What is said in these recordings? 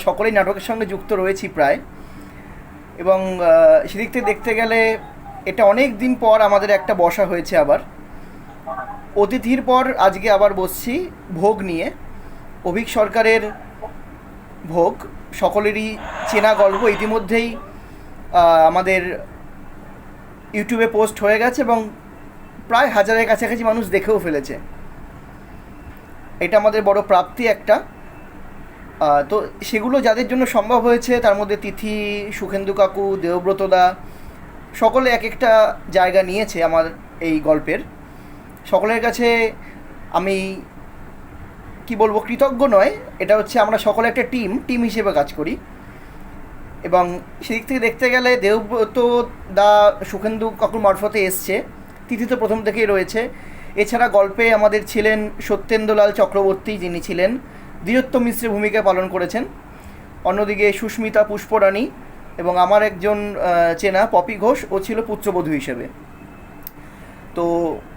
সকলেই নাটকের সঙ্গে যুক্ত রয়েছি প্রায়, এবং সেদিক থেকে দেখতে গেলে এটা অনেক দিন পর আমাদের একটা বসা হয়েছে আবার। অতিথির পর আজকে আবার বসছি ভোগ নিয়ে। অভীক সরকারের ভোগ সকলেরই চেনা গল্প, ইতিমধ্যেই আমাদের ইউটিউবে পোস্ট হয়ে গেছে এবং প্রায় হাজারের কাছাকাছি মানুষ দেখেও ফেলেছে। এটা আমাদের বড় প্রাপ্তি একটা। তো সেগুলো যাদের জন্য সম্ভব হয়েছে তার মধ্যে তিথি, সুখেন্দু কাকু, দেবব্রতদা সকলে এক একটা জায়গা নিয়েছে আমার এই গল্পের। সকলের কাছে আমি কি বলবো, কৃতজ্ঞ নয়, এটা হচ্ছে আমরা সকলে একটা টিম হিসেবে কাজ করি। এবং সেদিক থেকে দেখতে গেলে দেবব্রত দা সুখেন্দু কাকুর মারফতে এসছে, তিথি তো প্রথম থেকেই রয়েছে। এছাড়া গল্পে আমাদের ছিলেন সত্যেন্দ্রলাল চক্রবর্তী, যিনি ছিলেন বীরত্ব মিশ্রের ভূমিকা পালন করেছেন। অন্যদিকে সুস্মিতা পুষ্পরানী এবং আমার একজন চেনা পপি ঘোষ, ও ছিল পুত্রবধূ হিসেবে। তো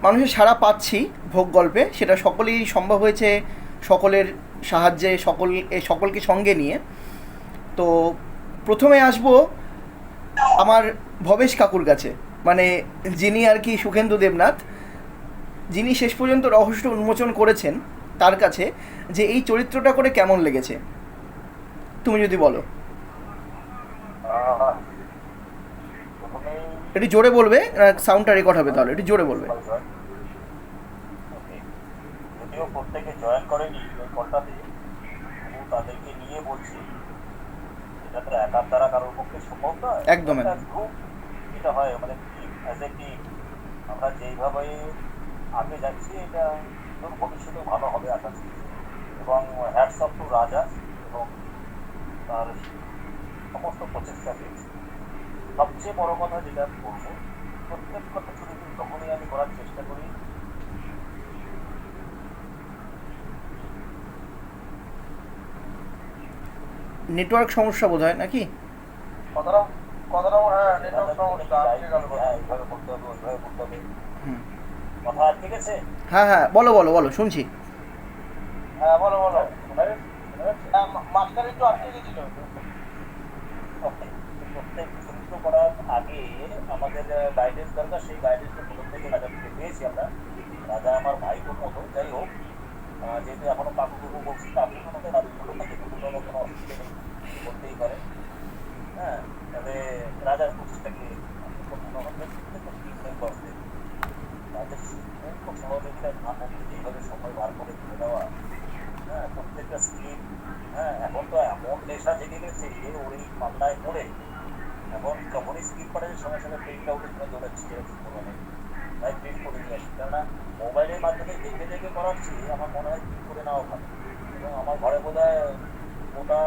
মানুষের সাড়া পাচ্ছি ভোগ গল্পে, সেটা সকলেই সম্ভব হয়েছে সকলের সাহায্যে, সকলকে সঙ্গে নিয়ে। তো প্রথমে আসবো আমার ভবেশ কাকুর কাছে, মানে যিনি আর কি সুখেন্দু দেবনাথ, যিনি শেষ পর্যন্ত রহস্য উন্মোচন করেছেন, তার কাছে যে এই চরিত্রটা করে কেমন লেগেছে তুমি যদি বলো। একটু জোরে বলবে, সাউন্ডটা রেকর্ড হবে, তাহলে একটু জোরে বলবে। যদিও প্রত্যেকে জয়েন করেনি ওই কলটাতে, তাদেরকে নিয়ে বলছি এটা তো একার দ্বারা কারোর পক্ষে সম্ভব নয়। একদম গ্রুপ যেটা হয় মানে অ্যাজ এ টিম আমরা যেইভাবে আগে যাচ্ছি, এটা ভবিষ্যতে ভালো হবে আশা করছি। এবং হ্যাটস অফ টু রাজা এবং তার সমস্ত প্রচেষ্টাকে। সবচেয়ে বড় কথা যেটা আমি বলবো, প্রত্যেকটা ছবি যখনই আমি করার চেষ্টা করি, নেটওয়ার্ক সমস্যা বোধ হয় নাকি? কথাটা কথাটা হ্যাঁ নেটওয়ার্ক সমস্যা, এইভাবে করতে হবে ওইভাবে করতে হবে। কথা ঠিক আছে? হ্যাঁ হ্যাঁ, বলো বলো বলো, শুনছি। হ্যাঁ বলো বলো। মাঝখানে একটু আটকে গেছিল। প্রত্যেক চরিত্র করার আগে আমাদের গাইডেন্স দরকার, সেই গাইডেন্সটা প্রথম থেকে রাজা থেকে পেয়েছি আমরা। রাজা আমার ভাইবোর মতো, যাই হোক যেহেতু এখনো কাকু কাকু বলছি, কাকুর মতো দাদুর মতো থাকে, কোনো কোনো অসুবিধা নেই, করতেই পারে। হ্যাঁ, তবে রাজার প্রচেষ্টাকে তাদের খুব সহযোগিতায় যেভাবে সময় বার করে তুলে দেওয়া, হ্যাঁ প্রত্যেকটা স্ক্রিন। হ্যাঁ এখন তো এমন নেশা জেগে গেছে ওর এই পাল্লায় পড়ে, এখন যখনই স্ক্রিন পড়ে সঙ্গে সঙ্গে প্রিন্ট আউটের জন্য দৌড়াচ্ছি, তাই প্রিন্ট করে নিয়ে আসি। কেননা মোবাইলের মাধ্যমে দেখে দেখে করাচ্ছি, আমার মনে হয় প্রিন্ট করে নেওয়া ভালো। এবং আমার ঘরে বোধ হয় ওটা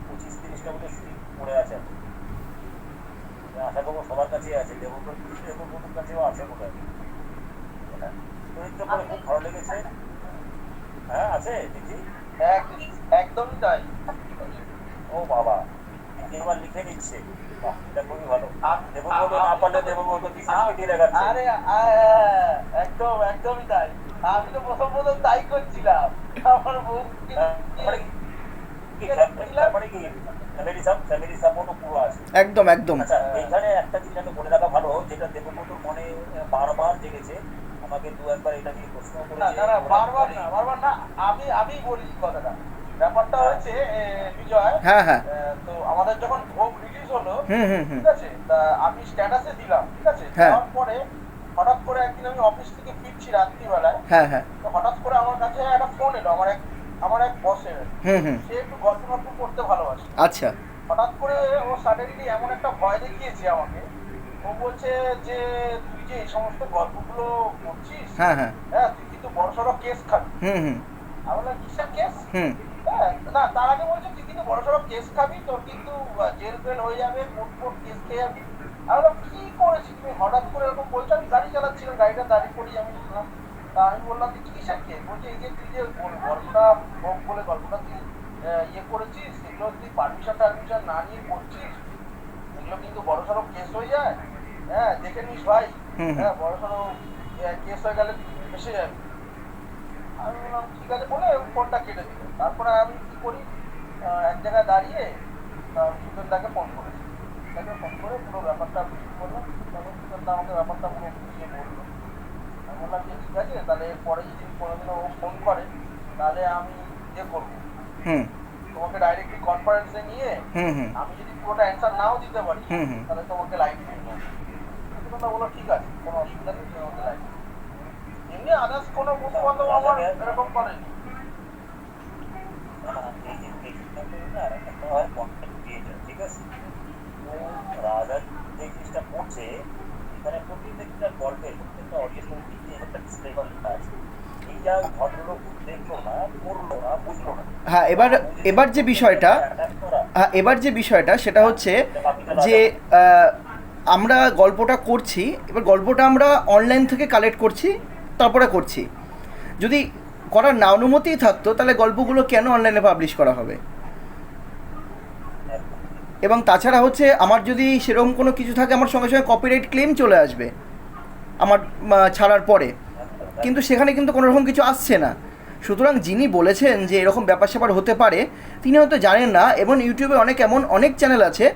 25-30টা মতো স্ক্রিন পড়ে আছে। আশা করবো সবার কাছেই আছে, দেবব্রতর কাছেও আছে বোধ হয়। চরিত্র করে খুব ভালো লেগেছে। হ্যাঁ আছে দেখি, একদমই তাই। ও বাবা, এবার লিখে নিচ্ছে, এটা খুবই ভালো। দেবব্রত না পারলে দেবব্রত দিয়ে দেখাচ্ছে। আরে একদম একদমই তাই। আমি তো প্রথম তাই করছিলাম। আমার বউ একদম একদম। আচ্ছা, এইখানে একটা জিনিস আমি বলে রাখা ভালো, যেটা দেবব্রতর মনে বারবার জেগেছে, আমাকে দু একবার এটা নিয়ে প্রশ্ন করেছে। বারবার না, আমি বলি কথাটা। ব্যাপারটা হচ্ছে বিজয়, হ্যাঁ হ্যাঁ, তো আমাদের যখন ভোগ রিলিজ হলো, ঠিক আছে, তা আমি স্ট্যাটাসে দিলাম, ঠিক আছে, দেওয়ার পরে হঠাৎ করে একদিন আমি অফিস থেকে ফিরছি রাত্রিবেলায়, হ্যাঁ হ্যাঁ, তো হঠাৎ করে আমার কাছে একটা ফোন এলো, আমার এক বসের। সে একটু গল্প গল্প করতে ভালোবাসে। আচ্ছা। হঠাৎ করে ও সাডেনলি এমন একটা ভয় দেখিয়েছে আমাকে। ও বলছে যে তুই যে এই সমস্ত গল্পগুলো করছিস, হ্যাঁ হ্যাঁ, হ্যাঁ তুই কিন্তু বড়সড় কেস খাবি। আমি বললাম কিসের কেস? হ্যাঁ না, তার আগে বলছে তুই কিন্তু বড়সড় কেস খাবি, তোর কিন্তু জেল ফেল হয়ে যাবে, কোর্ট কেস খেয়ে যাবি। আমি বললাম কি করেছি তুমি হঠাৎ করে এরকম বলছো? আমি গাড়ি চালাচ্ছিলাম, গাড়িটা দাঁড়িয়ে করি আমি শুনলাম। তা আমি বললাম তুই কিসের কেস? বলছে এই যে তুই যে গল্পটা ভোগ বলে গল্পটা তুই ইয়ে করেছিস, সেগুলো তুই পারমিশন না নিয়ে করছিস, এগুলো কিন্তু বড়সড় কেস হয়ে যায়। হ্যাঁ দেখে নিস ভাই, হ্যাঁ বড়সড় কেস হয়ে গেলে তুই ফেসে যাবি। আমি বললাম ঠিক আছে বলে ফোনটা কেটে দিল। তারপরে আমি কি করি, এক জায়গায় দাঁড়িয়ে সুতনদাকে ফোন করেছি, তাকে ফোন করে পুরো ব্যাপারটা বুঝিয়ে বললাম। তখন সুতনদা আমাকে ব্যাপারটা পুরো বুঝিয়ে বললো। আমি বললাম যে ঠিক আছে, তাহলে এরপরে যদি কোনোদিন ও ফোন করে তাহলে আমি ইয়ে করবো, তোমাকে ডাইরেক্টলি কনফারেন্সে নিয়ে আমি যদি পুরোটা অ্যান্সার নাও দিতে পারি তাহলে তোমাকে লাইভ দিয়ে নেবো। সুতনদা বললো ঠিক আছে, কোনো অসুবিধা নেই, তুমি আমাকে লাইভ। এমনি আদার্স কোনো বন্ধু বান্ধব আমার এরকম করেনি। ঠিক আছে, রাজা যে জিনিসটা করছে এখানে প্রত্যেকটা গল্পের প্রত্যেকটা অডিয়েন্স একটা ডিসক্লেমার লেখা আছে। এই যা ভদ্রলোক দেখলো না, পড়লো না, বুঝলো না। হ্যাঁ, এবার যে বিষয়টা সেটা হচ্ছে যে আমরা গল্পটা করছি, এবার গল্পটা আমরা অনলাইন থেকে কালেক্ট করছি, তারপরে করছি। যদি করার না অনুমতিই থাকতো তাহলে গল্পগুলো কেন অনলাইনে পাবলিশ করা হবে? এবং তাছাড়া হচ্ছে আমার যদি সেরকম কোনো কিছু থাকে আমার সঙ্গে সঙ্গে কপিরাইট ক্লেম চলে আসবে আমার ছাড়ার পরে, কিন্তু সেখানে কিন্তু কোনো রকম কিছু আসছে না। সুতরাং যিনি বলেছেন যে এরকম ব্যাপার স্যাপার হতে পারে তিনি হয়তো জানেন না, এবং ইউটিউবে অনেক চ্যানেল আছে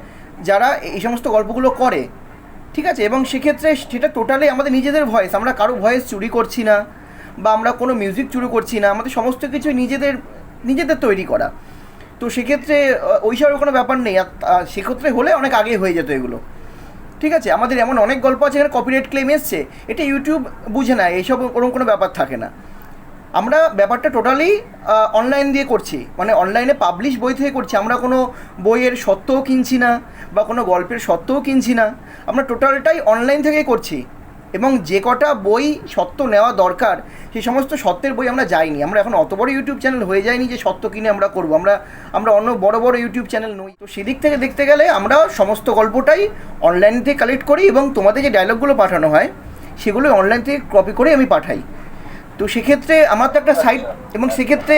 যারা এই সমস্ত গল্পগুলো করে, ঠিক আছে। এবং সেক্ষেত্রে সেটা টোটালি আমাদের নিজেদের ভয়েস, আমরা কারো ভয়েস চুরি করছি না বা আমরা কোনো মিউজিক চুরি করছি না, আমাদের সমস্ত কিছু নিজেদের তৈরি করা। তো সেক্ষেত্রে ওইসবের কোনো ব্যাপার নেই, আর সেক্ষেত্রে হলে অনেক আগে হয়ে যেত এগুলো, ঠিক আছে। আমাদের এমন অনেক গল্প আছে এখানে কপিরাইট ক্লেম এসছে, এটা ইউটিউব বুঝে না, এইসব ওরকম কোনো ব্যাপার থাকে না। আমরা ব্যাপারটা টোটালি অনলাইন দিয়ে করছি, মানে অনলাইনে পাবলিশ বই থেকে করছি। আমরা কোনো বইয়ের সত্ত্বও কিনছি না বা কোনো গল্পের সত্ত্বও কিনছি না, আমরা টোটালটাই অনলাইন থেকেই করছি। এবং যে কটা বই সত্ত্ব নেওয়া দরকার সেই সমস্ত সত্ত্বের বই আমরা যাইনি। আমরা এখন অত বড় ইউটিউব চ্যানেল হয়ে যায়নি যে সত্ত্ব কিনে আমরা করবো, আমরা অন্য বড় ইউটিউব চ্যানেল নই। তো সেদিক থেকে দেখতে গেলে আমরা সমস্ত গল্পটাই অনলাইন থেকে কালেক্ট করি, এবং তোমাদের যে ডায়লগগুলো পাঠানো হয় সেগুলো অনলাইন থেকে কপি করে আমি পাঠাই। তো সেক্ষেত্রে আমার তো একটা সাইট, এবং সেক্ষেত্রে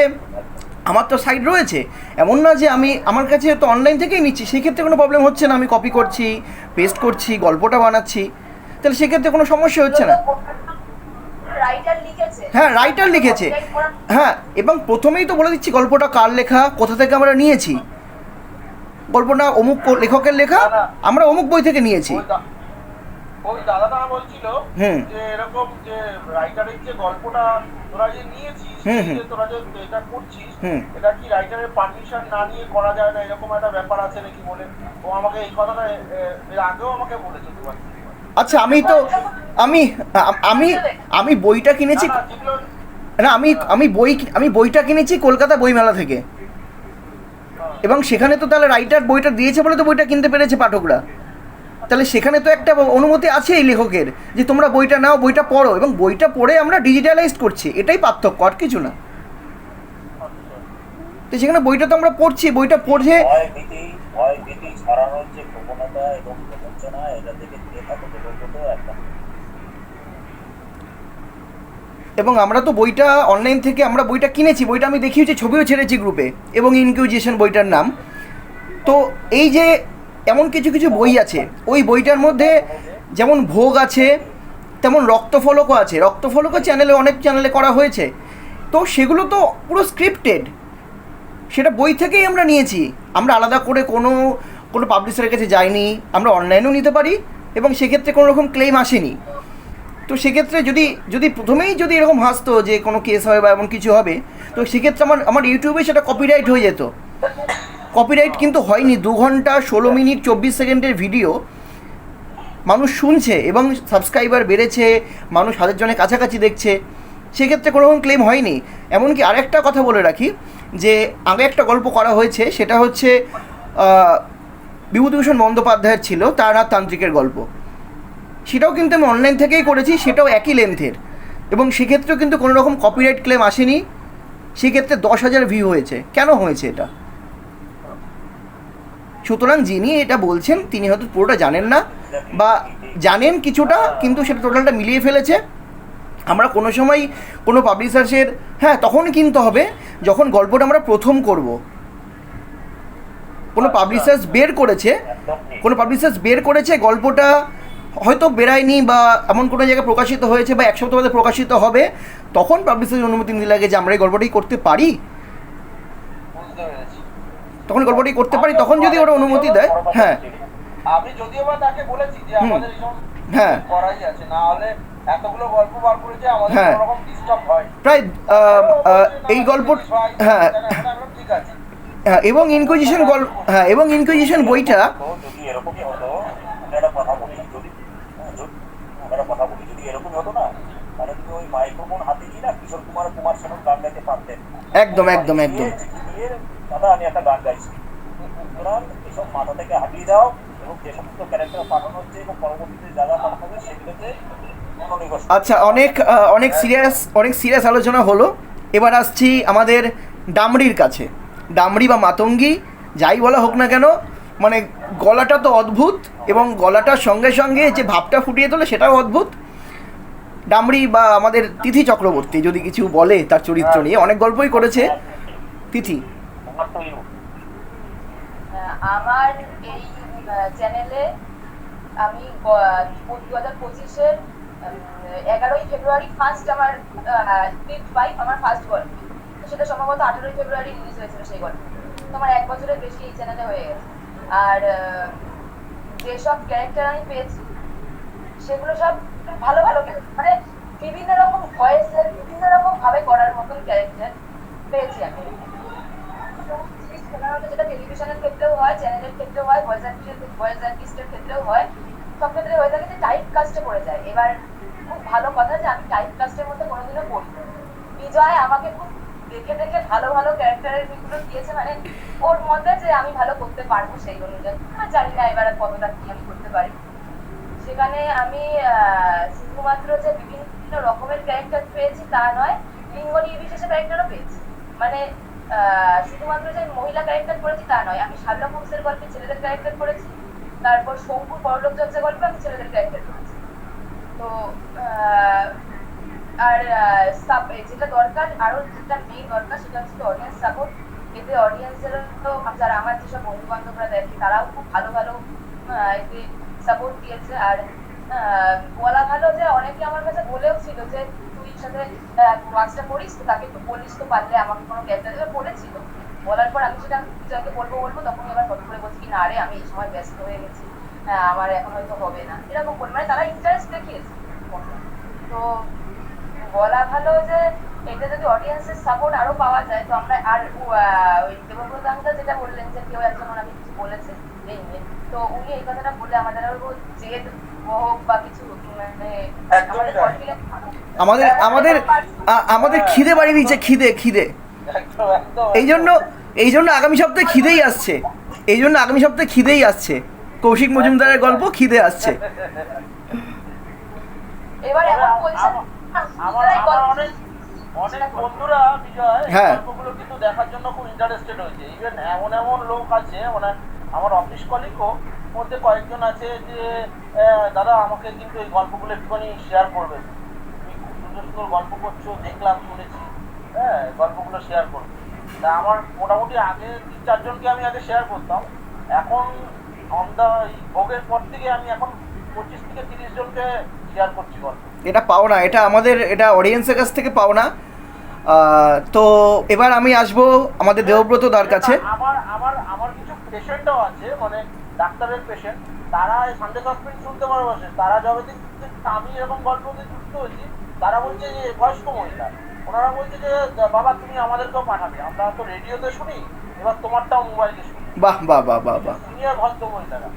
আমার তো সাইট রয়েছে, এমন না যে আমার কাছে তো অনলাইন থেকেই নিচ্ছি, সেক্ষেত্রে কোনো প্রবলেম হচ্ছে না। আমি কপি করছি, পেস্ট করছি, গল্পটা বানাচ্ছি, তাহলে সেক্ষেত্রে কোনো সমস্যা হচ্ছে না। হ্যাঁ, রাইটার লিখেছে, হ্যাঁ। এবং প্রথমেই তো বলে দিচ্ছি গল্পটা কার লেখা, কোথা থেকে আমরা নিয়েছি। গল্পটা অমুক লেখকের লেখা, আমরা অমুক বই থেকে নিয়েছি। ওই দাদাটা বলছিল যে এরকম যে রাইটারের যে গল্পটা তোরা যে নিয়েছিস, তোরা যে এটা করছিস, এটা কি রাইটারের পারমিশন না নিয়ে করা যায় না, এরকম একটা ব্যাপার আছে নাকি বলে। ও আমাকে এই কথাটা এর আগেও আমাকে বলেছে দুবার। আচ্ছা, আমি বইটা কিনেছি না, আমি বইটা কিনেছি কলকাতা বইমেলা থেকে, এবং সেখানে তো তাহলে রাইটার বইটা দিয়েছে বলে তো বইটা কিনতে পেরেছে পাঠকরা। তাহলে সেখানে তো একটা অনুমতি আছে এই লেখকের যে তোমরা বইটা নাও, বইটা পড়ো, এবং বইটা পড়ে আমরা ডিজিটালাইজড করছি, এটাই পার্থক্য, আর কিছু না। তো সেখানে বইটা তো আমরা পড়ছি, বইটা পড়ে এবং আমরা তো বইটা অনলাইন থেকে আমরা বইটা কিনেছি, বইটা আমি দেখিয়েছি, ছবিও ছেড়েছি গ্রুপে, এবং ইনকিউজিশন বইটার নাম। তো এই যে এমন কিছু বই আছে, ওই বইটার মধ্যে যেমন ভোগ আছে তেমন রক্তফলকও আছে। রক্তফলকও অনেক চ্যানেলে করা হয়েছে, তো সেগুলো তো পুরো স্ক্রিপ্টেড, সেটা বই থেকেই আমরা নিয়েছি। আমরা আলাদা করে কোনো পাবলিশারের কাছে যাইনি, আমরা অনলাইনেও নিতে পারি, এবং সেক্ষেত্রে কোনো রকম ক্লেম আসেনি। তো সেক্ষেত্রে যদি প্রথমেই এরকম হাসতো যে কোনো কেস হয় বা এমন কিছু হবে, তো সেক্ষেত্রে আমার ইউটিউবে সেটা কপিরাইট হয়ে যেত। কপিরাইট কিন্তু হয়নি। 2 ঘন্টা 16 মিনিট 24 সেকেন্ডের ভিডিও মানুষ শুনছে এবং সাবস্ক্রাইবার বেড়েছে, মানুষ 1000 জনের কাছাকাছি দেখছে, সেক্ষেত্রে কোনো রকম ক্লেম হয়নি। এমনকি আরেকটা কথা বলে রাখি যে আগে একটা গল্প করা হয়েছে, সেটা হচ্ছে বিভূতিভূষণ বন্দ্যোপাধ্যায়ের ছিল তারানাথ তান্ত্রিকের গল্প, সেটাও কিন্তু আমি অনলাইন থেকেই করেছি, সেটাও একই লেন্থের, এবং সেক্ষেত্রেও কিন্তু কোনো রকম কপিরাইট ক্লেম আসেনি। সেক্ষেত্রে 10,000 ভিউ হয়েছে। কেন হয়েছে এটা? সুতরাং যিনি এটা বলছেন তিনি হয়তো পুরোটা জানেন না, বা জানেন কিছুটা কিন্তু সেটা টোটালটা মিলিয়ে ফেলেছে। আমরা কোনো সময় কোনো পাবলিশার্সের তখন কিনতে হবে যখন গল্পটা আমরা প্রথম করব। কোনো পাবলিশার্স বের করেছে গল্পটা হয়তো বেরায়নি বা এমন কোনো জায়গায় প্রকাশিত হয়েছে বা 1 সপ্তাহ বাদে প্রকাশিত হবে, তখন পাবলিশারের অনুমতি নিতে লাগে যে আমরা এই গল্পটাই করতে পারি। তখন গল্পটি করতে পারি, তখন যদি ওরা অনুমতি দেয়। হ্যাঁ আমি যদিও বা তাকে বলেছি যে আমাদের এরকম হ্যাঁ করাই আছে, না হলে এতগুলো গল্প বার করেছে আমাদের হ্যাঁ। কোনো রকম ডিস্টার্ব হয়। প্রায় এই গল্প, হ্যাঁ ঠিক আছে। হ্যাঁ, এবং ইনকুইজিশন গল্প, হ্যাঁ এবং ইনকুইজিশন বইটা যদি এরকমই হতো, আমি একটা কথা বলি, যদি একটা কথা বলি, যদি এরকমই হতো না, তাহলে তুমি ওই মাইক্রোফোন হাতে নিয়ে না কিশোর কুমার সেন গান গাইতে পারতেন। একদম একদম একদম। দাদা আমি একটা গান গাইছি, সুতরাং এসব মাথা থেকে হাঁটিয়ে দাও, এবং যে সমস্ত ক্যারেক্টার পাঠানো হচ্ছে এবং পরবর্তীতে যারা পাঠানো হবে সেগুলোতে মনোনিবেশ। আচ্ছা, অনেক সিরিয়াস আলোচনা হলো। এবার আসছি আমাদের ডামরির কাছে। ডামরি বা মাতঙ্গী যাই বলা হোক না কেন, মানে গলাটা তো অদ্ভুত, এবং গলাটার সঙ্গে সঙ্গে যে ভাবটা ফুটিয়ে তোলে সেটাও অদ্ভুত। ডামরি বা আমাদের তিথি চক্রবর্তী যদি কিছু বলে তার চরিত্র নিয়ে, অনেক গল্পই করেছে তিথি। আমার এই চ্যানেলে আমি 2025-এর 11ই ফেব্রুয়ারি ফার্স্ট আমার স্ক্রিপ্ট পাই, আমার ফার্স্ট গল্প। সেটা সম্ভবত 18ই ফেব্রুয়ারি রিলিজ হয়েছিল সেই গল্প। তো আমার 1 বছরের বেশি এই চ্যানেলে হয়ে গেছে। আর যেসব ক্যারেক্টার আমি পেয়েছি সেগুলো সব ভালো ভালো ক্যারেক্টার, মানে বিভিন্ন রকম ভয়েসের বিভিন্ন রকম ভাবে করার মতন ক্যারেক্টার পেয়েছি আমি। সাধারণত যেটা টেলিভিশনের ক্ষেত্রেও হয়, চ্যানেলের ক্ষেত্রেও হয়, ভয়েস আর্টিস্টের ক্ষেত্রেও হয়, সব ক্ষেত্রে হয়ে থাকে যে টাইপ কাস্টে পড়ে যায়। এবার খুব ভালো কথা যে আমি টাইপ কাস্টের মধ্যে কোনোদিনও পড়ি। বিজয় আমাকে খুব দেখে দেখে ভালো ভালো ক্যারেক্টারের গুলো দিয়েছে, মানে ওর মধ্যে যে আমি ভালো করতে পারবো সেই অনুযায়ী। আমি জানি না এবার কতটা কি আমি করতে পারি। সেখানে আমি শুধুমাত্র যে বিভিন্ন রকমের ক্যারেক্টার পেয়েছি তা নয়, লিঙ্গ নির্বিশেষে ক্যারেক্টারও পেয়েছি। মানে শুধুমাত্র যে মহিলা ক্যারেক্টার করেছি তা নয়, আমি শার্লক হোমসের গল্পে ছেলেদের ক্যারেক্টার করেছি, তারপর শঙ্কুর পরলোক যাত্রা গল্পে আমি ছেলেদের ক্যারেক্টার করেছি। তো আর যেটা দরকার, আরো যেটা মেইন দরকার সেটা হচ্ছে অডিয়েন্স সাপোর্ট। এতে অডিয়েন্সের তো যারা আমার যেসব বন্ধু বান্ধবরা দেখে তারাও খুব ভালো ভালো এতে সাপোর্ট দিয়েছে। আর বলা ভালো যে অনেকে আমার কাছে বলেও ছিল যে তুই সাথে কাজটা করিস, তো তাকে একটু বলিস তো পারলে আমাকে কোনো ক্যারেক্টার বলেছিল। বলার পর আমি সেটা যাকে বলবো তখন এবার কত করে বলছি কি না রে আমি এই সময় ব্যস্ত হয়ে গেছি, আমার এখন হয়তো হবে না, এরকম বলে মানে তারা ইন্টারেস্ট দেখিয়েছে। তো বলা ভালো যে এটা যদি অডিয়েন্সের সাপোর্ট আরো পাওয়া যায় তো আমরা আর ওই দেবব্রত আঙ্কেল যেটা বললেন যে কেউ একজন আমি কিছু বলেছে এই নিয়ে, তো উনি এই কথাটা বললে আমাদের আরো জেদ হোক বা কিছু মানে আমাদের খিদে বাড়িয়ে দিচ্ছে, খিদে। এই জন্য আগামী সপ্তাহে খিদেই আসছে। কৌশিক মজুমদারের গল্প খিদে আসছে। এবার এমন পজিশন আমার অনেক বন্ধুরা বিজয় গল্পগুলো কিন্তু দেখার জন্য খুব ইন্টারেস্টেড হয়েছে। ইভেন এমন লোক আছে, মানে আমার অফিস কলিগও মধ্যে কয়েকজন আছে যে দাদা আমাকে কিন্তু এই গল্পগুলো একটুখানি শেয়ার করবে, তুমি খুব সুন্দর সুন্দর গল্প করছো, দেখলাম শুনেছি, হ্যাঁ গল্পগুলো শেয়ার করবে। তা আমার মোটামুটি আগে 3-4 জনকে আমি আগে শেয়ার করতাম, এখন ভোগের পর থেকে আমি এখন 25 থেকে 30 জনকে শেয়ার করছি গল্প। এটা পাও না, এটা অডিয়েন্সের কাছ থেকে পাও না। তো এবার আমি আসবো আমাদের দেবব্রত দার কাছে। আমার কিছু পেশেন্টও আছে, মানে ডাক্তারের পেশেন্ট, তারা সানডে সাসপেন্স শুনতে ভালোবাসে। তারা যবে থেকে আমি এরকম গল্পতে যুক্ত হয়েছি তারা বলছে যে বয়স্ক মহিলা, ওনারা বলছে যে বাবা তুমি আমাদেরকেও পাঠাবে, আমরা তো রেডিওতে শুনি, এবার তোমারটাও মোবাইলে শুনি। বাহ বাহ বাহ বাহ বাহ। সিনিয়র ভদ্র মহিলারা,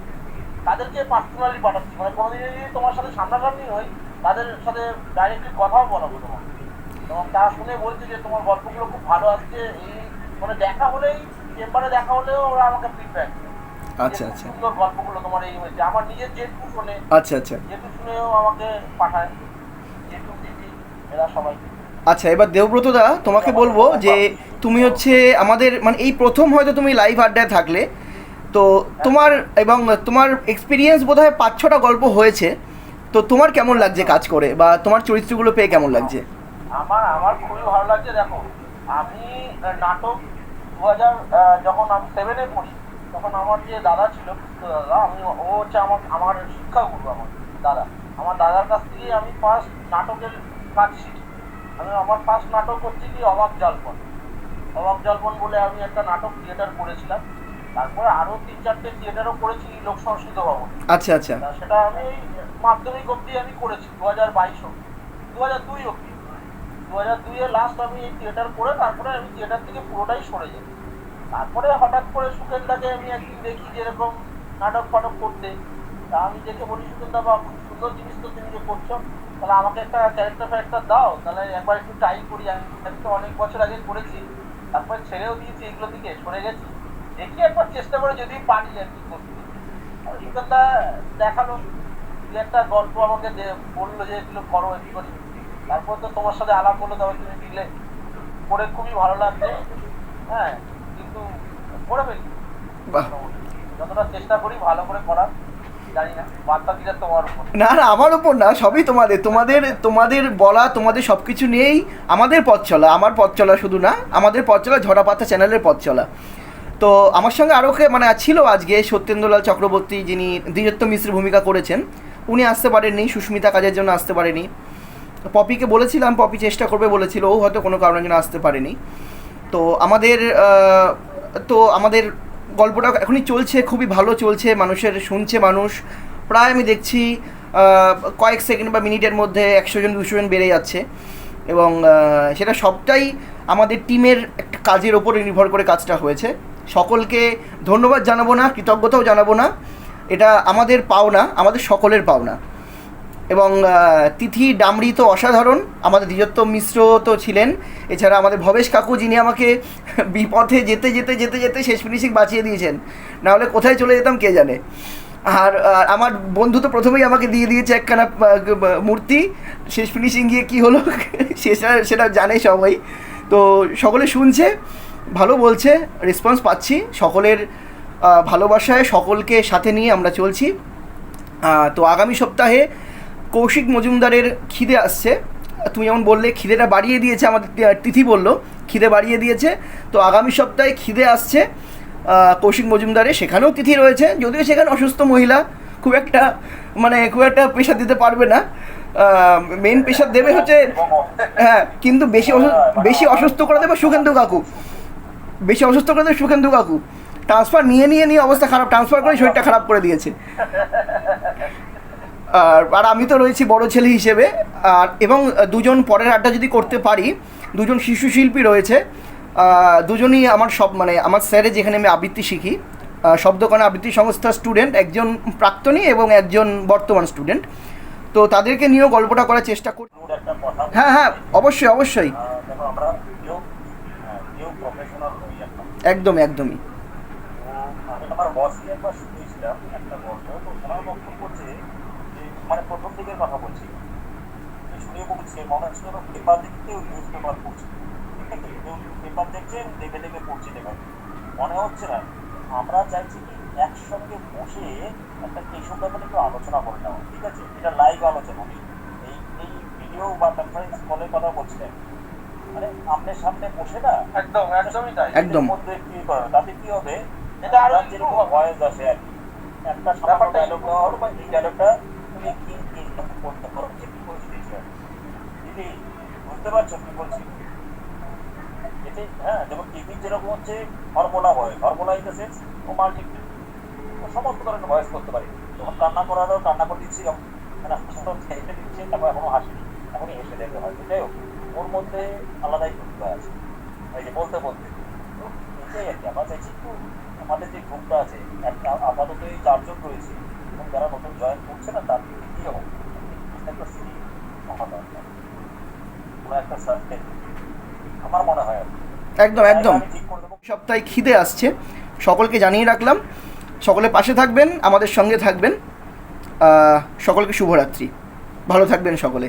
তাদেরকে পার্সোনালি পাঠাচ্ছি, মানে কোনোদিন যদি তোমার সাথে সামনাসামনি হই তাদের সাথে ডাইরেক্টলি কথাও বলাবো তোমার, এবং তারা শুনে বলছে যে তোমার গল্পগুলো খুব ভালো আসছে। এই মানে দেখা হলেই, চেম্বারে দেখা হলেও ওরা আমাকে ফিডব্যাক, আচ্ছা আচ্ছা, সুন্দর গল্পগুলো তোমার এই হয়েছে। আমার নিজের জেঠু শুনে, আচ্ছা আচ্ছা, জেঠু শুনেও আমাকে পাঠায়, জেঠু দিদি এরা সবাই। আচ্ছা, এবার দেবব্রত দা তোমাকে বলবো যে তুমি হচ্ছে আমাদের মানে এই প্রথম হয়তো তুমি লাইভ আড্ডায় থাকলে, তো তোমার এক্সপিরিয়েন্স বোধহয় 5-6টা গল্প হয়েছে, তো তোমার কেমন লাগছে কাজ করে, বা তোমার চরিত্রগুলো পেয়ে কেমন লাগছে? আমার খুবই ভালো লাগছে। দেখো আমি নাটক 2000 যখন আমি 7-এ পড়ি তখন আমার যে দাদা ছিল দাদা, ও হচ্ছে আমার শিক্ষাগুরু, আমার দাদার কাছ থেকে আমি ফার্স্ট নাটকের কাজ শিখি। আমার ফার্স্ট নাটক হচ্ছে কি অবাক জল্পন বলে আমি একটা নাটক থিয়েটার করেছিলাম। তারপরে আরো 3-4টে থিয়েটারও করেছি লোক সংস্কৃত ভবন। আচ্ছা আচ্ছা। সেটা আমি মাধ্যমিক অব্দি আমি করেছি, 2022 অব্দি, 2002 অব্দি। 2002 এ লাস্ট আমি এই থিয়েটার করে তারপরে আমি থিয়েটার থেকে পুরোটাই সরে যাই। তারপরে হঠাৎ করে সুখেনদাকে আমি একদিন দেখি যে এরকম নাটক ফাটক করতে। তা আমি দেখে বলি, সুখেনদা বা খুব সুন্দর জিনিস তো তুমি যে করছো, তাহলে আমাকে একটা ক্যারেক্টার ফ্যারেক্টার দাও, তাহলে একবার একটু ট্রাই করি। আমি তো অনেক বছর আগে করেছি, তারপরে ছেড়েও দিয়েছি, এগুলো থেকে সরে গেছি। দেখি একবার চেষ্টা করে যদি পারি আর কি করতে। সুখেনদা দেখালো দু একটা গল্প আমাকে বললো যে এগুলো করো, এটি করি। তারপর তো তোমার সাথে আলাপ হলো, তবে তুমি দিলে, করে খুবই ভালো লাগছে। হ্যাঁ, কিন্তু করে ফেলি, বাহ। যতটা চেষ্টা করি ভালো করে করার। জানি না, বার্তা দিলে তোমার উপর। না না, আমার উপর না, সবই তোমাদের তোমাদের তোমাদের বলা, তোমাদের সব কিছু নিয়েই আমাদের পথ চলা। আমার পথ চলা শুধু না, আমাদের পথ চলা ঝরা পাতা চ্যানেলের পথ চলা। তো আমার সঙ্গে আরও মানে ছিল আজকে সত্যেন্দ্রলাল চক্রবর্তী, যিনি দ্বিজত্ব মিশ্রের ভূমিকা করেছেন, উনি আসতে পারেননি, সুস্মিতা কাজের জন্য আসতে পারেনি। পপিকে বলেছিলাম, পপি চেষ্টা করবে বলেছিল, ও হয়তো কোনো কারণের জন্য আসতে পারেনি। তো আমাদের গল্পটা এখনই চলছে, খুবই ভালো চলছে, মানুষের শুনছে মানুষ। প্রায় আমি দেখছি কয়েক সেকেন্ড বা মিনিটের মধ্যে 100 জন 200 জন বেড়ে যাচ্ছে। এবং সেটা সবটাই আমাদের টিমের একটা কাজের ওপরে নির্ভর করে কাজটা হয়েছে। সকলকে ধন্যবাদ জানাবো না, কৃতজ্ঞতাও জানাবো না, এটা আমাদের পাওনা, আমাদের সকলের পাওনা। এবং তিথি ডামরি তো অসাধারণ, আমাদের দ্বিজত্ব মিশ্র তো ছিলেন, এছাড়া আমাদের ভবেশ কাকু, যিনি আমাকে বিপথে যেতে যেতে যেতে যেতে শেষ ফিনিশিং বাঁচিয়ে দিয়েছেন, নাহলে কোথায় চলে যেতাম কে জানে। আর আমার বন্ধু তো প্রথমেই আমাকে দিয়ে দিয়েছে একখানা মূর্তি, শেষ ফিনিশিং গিয়ে কী হলো সেটা জানে সবাই। তো সকলে শুনছে, ভালো বলছে, রেসপন্স পাচ্ছি, সকলের ভালোবাসায় সকলকে সাথে নিয়ে আমরা চলছি। তো আগামী সপ্তাহে কৌশিক মজুমদারের খিদে আসছে। তুমি যেমন বললে খিদেটা বাড়িয়ে দিয়েছে, আমাদের তিথি বললো খিদে বাড়িয়ে দিয়েছে। তো আগামী সপ্তাহে খিদে আসছে কৌশিক মজুমদারে, সেখানেও তিথি রয়েছে, যদিও সেখানে অসুস্থ মহিলা, খুব একটা প্রেশার দিতে পারবে না। মেন প্রেশার দেবে হচ্ছে, হ্যাঁ, কিন্তু বেশি অসুস্থ করে দেবে সুখেন্দু কাকু, বেশি অসুস্থ করে দেবে সুখেন্দু কাকু। ট্রান্সফার নিয়ে অবস্থা খারাপ, ট্রান্সফার করে শরীরটা খারাপ করে দিয়েছে। আর আমি তো রয়েছি বড় ছেলে হিসেবে। আর এবং দুজন পরের আড্ডা যদি করতে পারি, দুজন শিশু শিল্পী রয়েছে, দুজনই আমার আমার স্যারে যেখানে আমি আবৃত্তি শিখি, শব্দকণা আবৃত্তি সংস্থার স্টুডেন্ট, একজন প্রাক্তনী এবং একজন বর্তমান স্টুডেন্ট। তো তাদেরকে নিয়েও গল্পটা করার চেষ্টা করি। হ্যাঁ হ্যাঁ, অবশ্যই অবশ্যই, একদমই একদমই। আমার বসকে একবার শুনেছিলাম একটা গল্প, তো ওনার বক্তব্য করছে যে মানে প্রথম দিকের কথা বলছি, শুনে বলছে মনে হচ্ছে যেন পেপার দেখতে নিউজ পেপার পড়ছে, ঠিক আছে, পেপার দেখছেন দেখে দেখে পড়ছে, দেখা মনে হচ্ছে না। আমরা চাইছি কি একসঙ্গে বসে একটা এইসব ব্যাপারে একটু আলোচনা করে নেওয়া, ঠিক আছে, এটা লাইভ আলোচনা, এই ভিডিও বা কনফারেন্স কলের কথা বলছিলেন, মানে আমনের সামনে বসে না, একদমই তাই, একদম মধ্যে কি করে, তাতে কি হবে, এটা আরো যেরকম ভয়েস আসে আর কি, একটা সামান্য ডায়লগ দেওয়া হলো, বা এই ডায়লগটা তুমি কি করতে পারো, যে কি পরিস্থিতি ছিল দিদি, বুঝতে পারছো কি বলছি? এতে হ্যাঁ, যেমন টিভির যেরকম হচ্ছে হরমোনা voice, হরমোনা in the sense O multiply, ও সমস্ত ধরনের ভয়েস করতে পারি। যখন কান্না করারও কান্না করে দিচ্ছি, হেসে দিচ্ছে, তারপর এখনো হাসি, এখনই হেসে দেখতে হয়, যাই হোক ওর মধ্যে আলাদাই প্রতিভা আছে, এই যে বলতে বলতে। এটাই আর কি আমরা চাইছি, একটু আমাদের যে গ্রুপটা আছে, একটা আপাতত এই 4 জন রয়েছে, এবং যারা নতুন জয়েন করছে না, তার দিকে কি হবে একটা সিডি হওয়া দরকার, কোনো একটা সার্কেল আমার মনে হয় আর কি। একদম একদম। সপ্তাহে খিদে আসছে, সকলকে জানিয়ে রাখলাম, সকলে পাশে থাকবেন, আমাদের সঙ্গে থাকবেন। সকলকে শুভরাত্রি, ভালো থাকবেন সকলে।